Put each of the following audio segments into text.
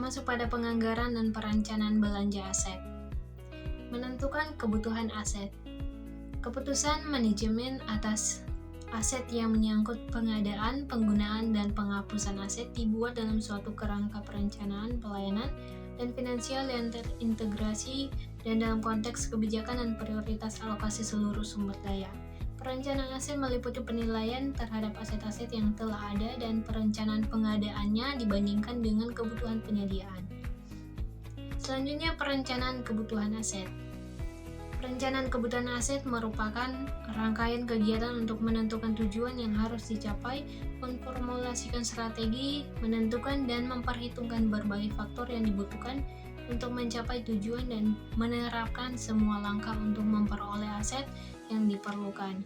masuk pada penganggaran dan perencanaan belanja aset. Menentukan kebutuhan aset. Keputusan manajemen atas aset yang menyangkut pengadaan, penggunaan, dan penghapusan aset dibuat dalam suatu kerangka perencanaan, pelayanan, dan finansial yang terintegrasi dan dalam konteks kebijakan dan prioritas alokasi seluruh sumber daya. Perencanaan aset meliputi penilaian terhadap aset-aset yang telah ada dan perencanaan pengadaannya dibandingkan dengan kebutuhan penyediaan. Selanjutnya, perencanaan kebutuhan aset. Perencanaan kebutuhan aset merupakan rangkaian kegiatan untuk menentukan tujuan yang harus dicapai, memformulasikan strategi, menentukan dan memperhitungkan berbagai faktor yang dibutuhkan untuk mencapai tujuan dan menerapkan semua langkah untuk memperoleh aset yang diperlukan.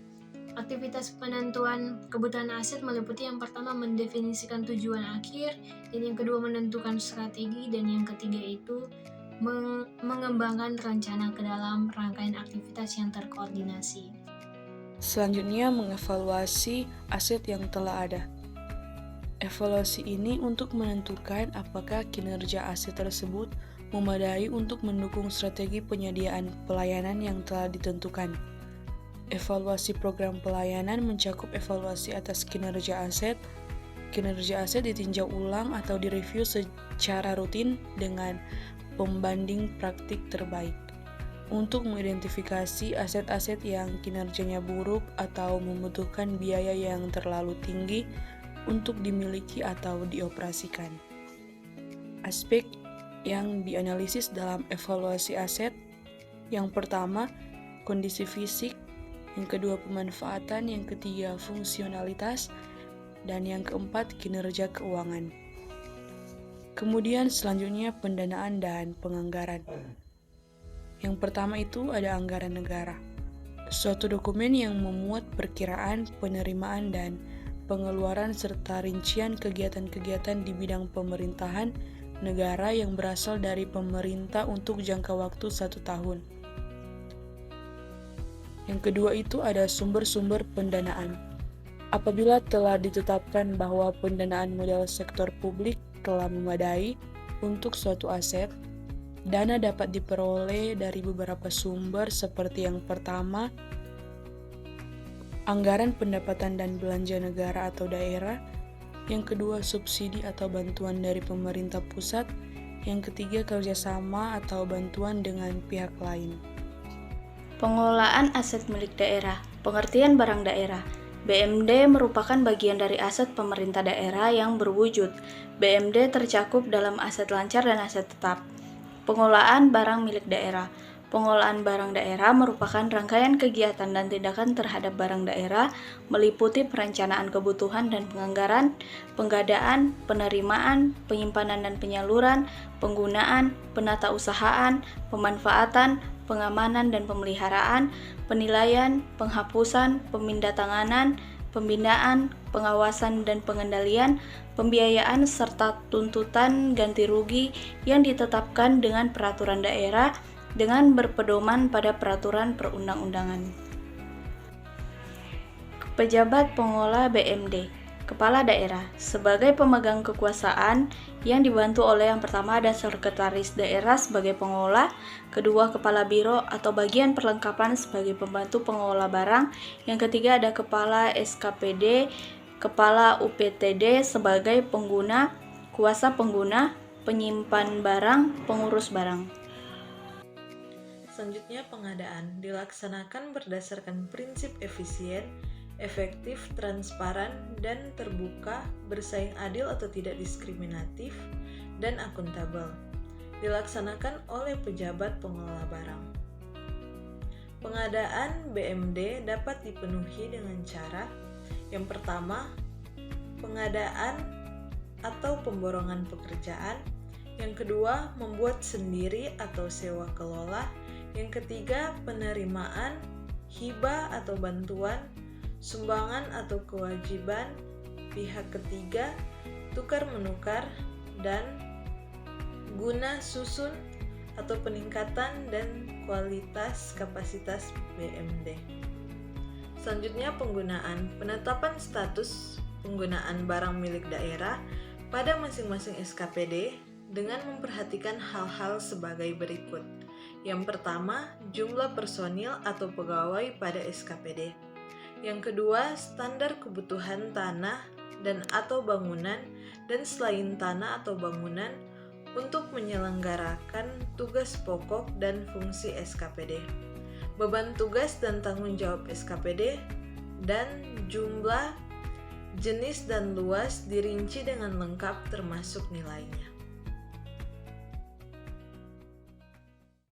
Aktivitas penentuan kebutuhan aset meliputi yang pertama mendefinisikan tujuan akhir, dan yang kedua menentukan strategi, dan yang ketiga itu mengembangkan rencana ke dalam rangkaian aktivitas yang terkoordinasi. Selanjutnya, mengevaluasi aset yang telah ada. Evaluasi ini untuk menentukan apakah kinerja aset tersebut memadai untuk mendukung strategi penyediaan pelayanan yang telah ditentukan. Evaluasi program pelayanan mencakup evaluasi atas kinerja aset. Kinerja aset ditinjau ulang atau direview secara rutin dengan pembanding praktik terbaik untuk mengidentifikasi aset-aset yang kinerjanya buruk atau membutuhkan biaya yang terlalu tinggi untuk dimiliki atau dioperasikan. Aspek yang dianalisis dalam evaluasi aset, yang pertama, kondisi fisik, yang kedua, pemanfaatan, yang ketiga, fungsionalitas, dan yang keempat, kinerja keuangan. Kemudian selanjutnya pendanaan dan penganggaran. Yang pertama itu ada anggaran negara. Suatu dokumen yang memuat perkiraan, penerimaan, dan pengeluaran serta rincian kegiatan-kegiatan di bidang pemerintahan negara yang berasal dari pemerintah untuk jangka waktu 1 tahun. Yang kedua itu ada sumber-sumber pendanaan. Apabila telah ditetapkan bahwa pendanaan modal sektor publik telah memadai untuk suatu aset, dana dapat diperoleh dari beberapa sumber seperti yang pertama, anggaran pendapatan dan belanja negara atau daerah, yang kedua subsidi atau bantuan dari pemerintah pusat, yang ketiga kerjasama atau bantuan dengan pihak lain. Pengelolaan aset milik daerah, pengertian barang daerah. BMD merupakan bagian dari aset pemerintah daerah yang berwujud. BMD tercakup dalam aset lancar dan aset tetap. Pengelolaan barang milik daerah. Pengelolaan barang daerah merupakan rangkaian kegiatan dan tindakan terhadap barang daerah, meliputi perencanaan kebutuhan dan penganggaran, penggadaan, penerimaan, penyimpanan dan penyaluran, penggunaan, penatausahaan, pemanfaatan, pengamanan dan pemeliharaan, penilaian, penghapusan, pemindatanganan, pembinaan, pengawasan dan pengendalian, pembiayaan serta tuntutan ganti rugi yang ditetapkan dengan peraturan daerah dengan berpedoman pada peraturan perundang-undangan. Pejabat pengelola BMD, Kepala Daerah, sebagai pemegang kekuasaan yang dibantu oleh yang pertama ada Sekretaris Daerah sebagai pengelola, kedua Kepala Biro atau bagian perlengkapan sebagai pembantu pengelola barang, yang ketiga ada Kepala SKPD, Kepala UPTD sebagai pengguna, kuasa pengguna, penyimpan barang, pengurus barang. Selanjutnya, pengadaan dilaksanakan berdasarkan prinsip efisien, efektif, transparan, dan terbuka, bersaing adil atau tidak diskriminatif, dan akuntabel. Dilaksanakan oleh pejabat pengelola barang. Pengadaan BMD dapat dipenuhi dengan cara yang pertama, pengadaan atau pemborongan pekerjaan, yang kedua, membuat sendiri atau sewa kelola, yang ketiga, penerimaan, hibah atau bantuan, sumbangan atau kewajiban pihak ketiga, tukar-menukar, dan guna susun atau peningkatan dan kualitas kapasitas BMD. Selanjutnya, penggunaan. Penetapan status penggunaan barang milik daerah pada masing-masing SKPD dengan memperhatikan hal-hal sebagai berikut. Yang pertama, jumlah personil atau pegawai pada SKPD. Yang kedua, standar kebutuhan tanah dan atau bangunan dan selain tanah atau bangunan untuk menyelenggarakan tugas pokok dan fungsi SKPD. Beban tugas dan tanggung jawab SKPD dan jumlah, jenis dan luas dirinci dengan lengkap termasuk nilainya.